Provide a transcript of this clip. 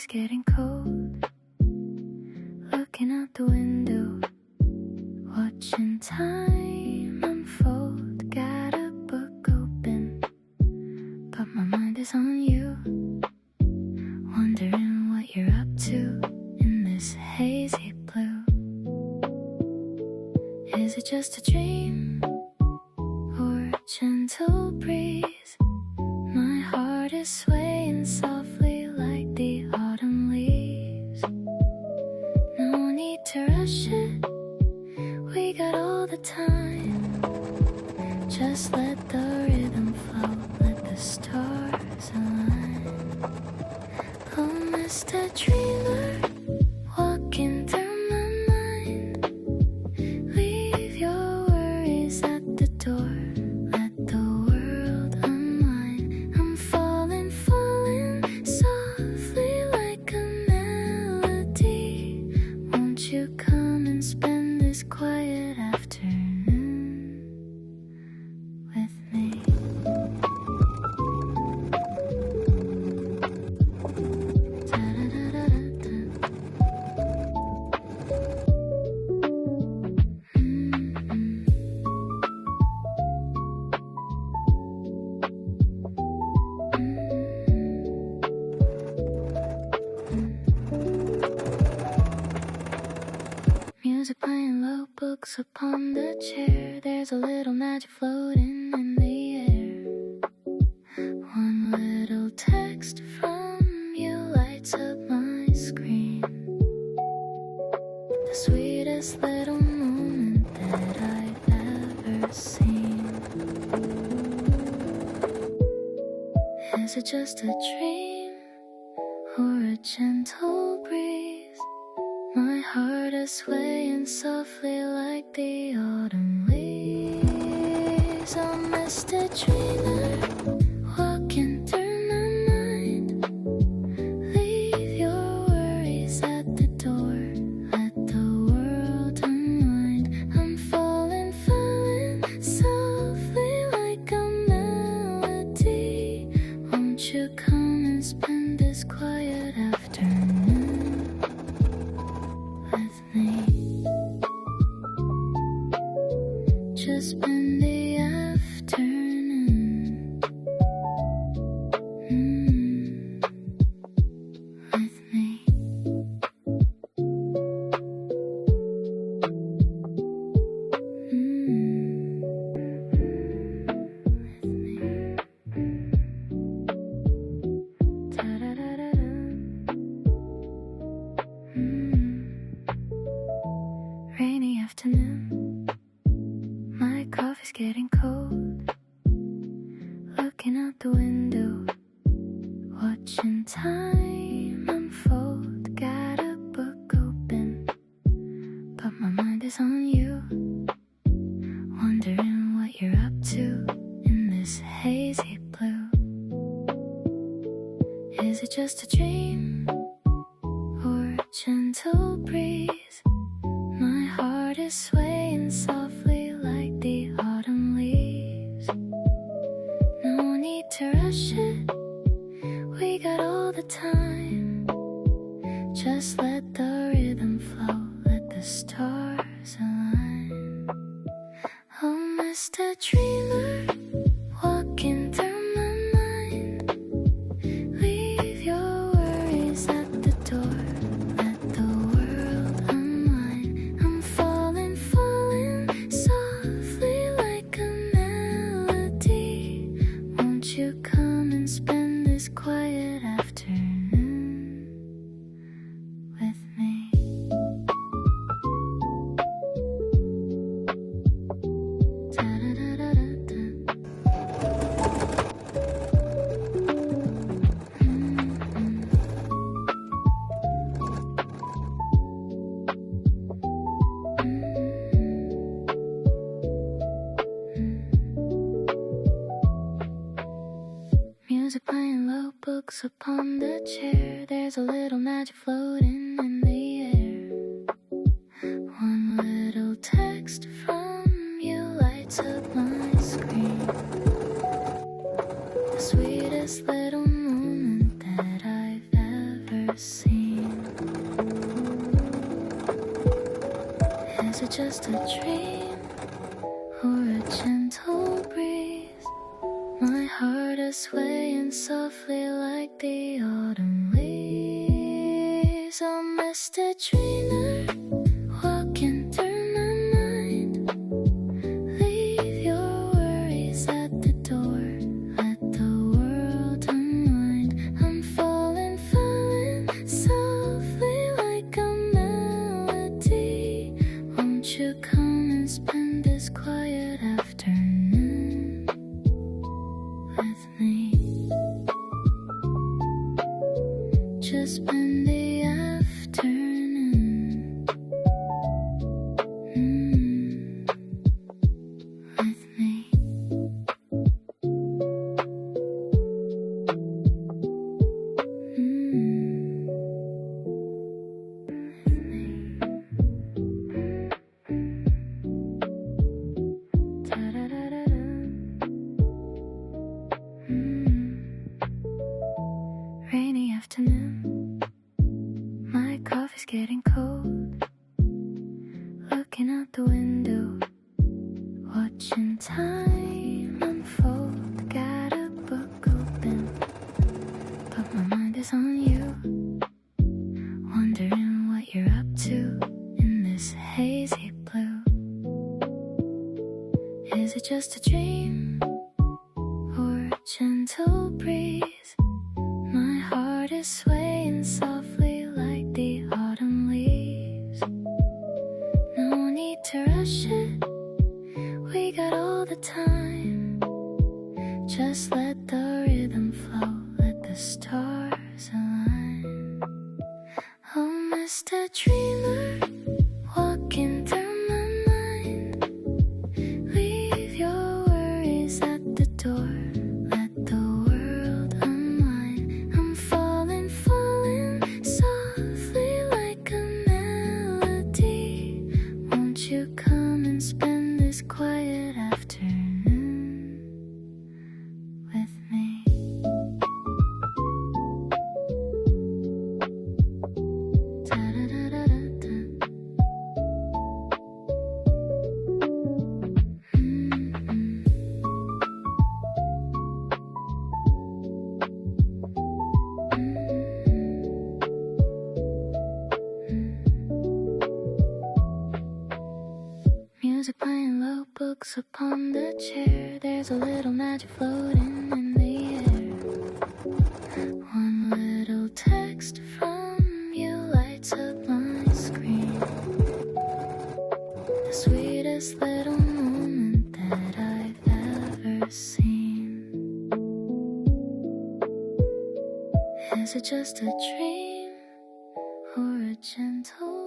coffee's getting cold. Looking out the window, watching time unfold. Got a book open, but my mind is on you. Wondering what you're up to in this hazy blue. Is it just a dream or a gentle breeze? My heart is swaying softly like the autumn leaves. No need to rush it, we got all the time. Just let the rhythm flow, let the stars align. Oh, Mr. Dreamer, walking through my mind. Leave your worries at the door, let the world unwind. I'm falling, falling softly like a melody. Won't you come and spend this quiet afternoon with me? Music playing low, books upon the chair. There's a little magic floating in the air. One little text from you lights up my screen. The sweetest little moment that I've ever seen. Is it just a dream or a gentle breeze? My heart is swaying softly like the autumn leaves. Oh, Mr. Dreamer, walking through my mind. Leave your worries at the door, let the world unwind. I'm falling, falling softly like a melody. Won't you come and spend this quiet afternoon with me? Just spend the afternoon with me. With me. Da-da-da-da-da. Rainy afternoon, my coffee's getting cold. Looking out the window, watching time unfold. Got a book open, but my mind is on you. Wondering what you're up to in this hazy blue. Is it just a dream or a gentle breeze? My heart is swaying softly like the autumn leaves. No need to rush it, we got all the time. Just let the rhythm flow, let the stars align. Oh, Mr. Dreamer, walking through my mind. Leave your worries at the door, let the world unwind. I'm falling, falling softly like a melody. Won't you come and spend this quiet afternoon with me? Da-da-da-da-da-da. Music playing low, books upon the chair. There's a little magic floating in the air. One little text from you lights up my screen. The sweetest little moment that I've ever ever seen. Is it just a dream or a gentle breeze? My heart is swaying softly like the autumn leaves. Oh, Mr. Dreamer, walking through my mind. Leave your worries at the door. Let the world unwind. I'm falling, falling softly like a melody. Won't you come and spend this quiet afternoon with me? Just spend the afternoon with me. Rainy afternoon, my coffee's getting cold. Looking out the window, watching time unfold. Got a book open, but my mind is on you. Wondering what you're up to in this hazy blue. Is it just a dream or a gentle breeze? My heart is swaying softly like the autumn leaves. No need to rush it, we got all the time. Just let the rhythm flow, let the stars align. Oh, Mr. Dreamer, walking through my mind. Leave your worries at the door. Let the world unwind. I'm falling, falling softly like a melody. Won't you come and spend this quiet afternoon with me? Da-da-da-da-da-da. Music playing low, books upon the chair. There's a little magic floating in the air. One little text from you lights up my screen. The sweetest little moment that I've ever seen. Is it just a dream or a gentle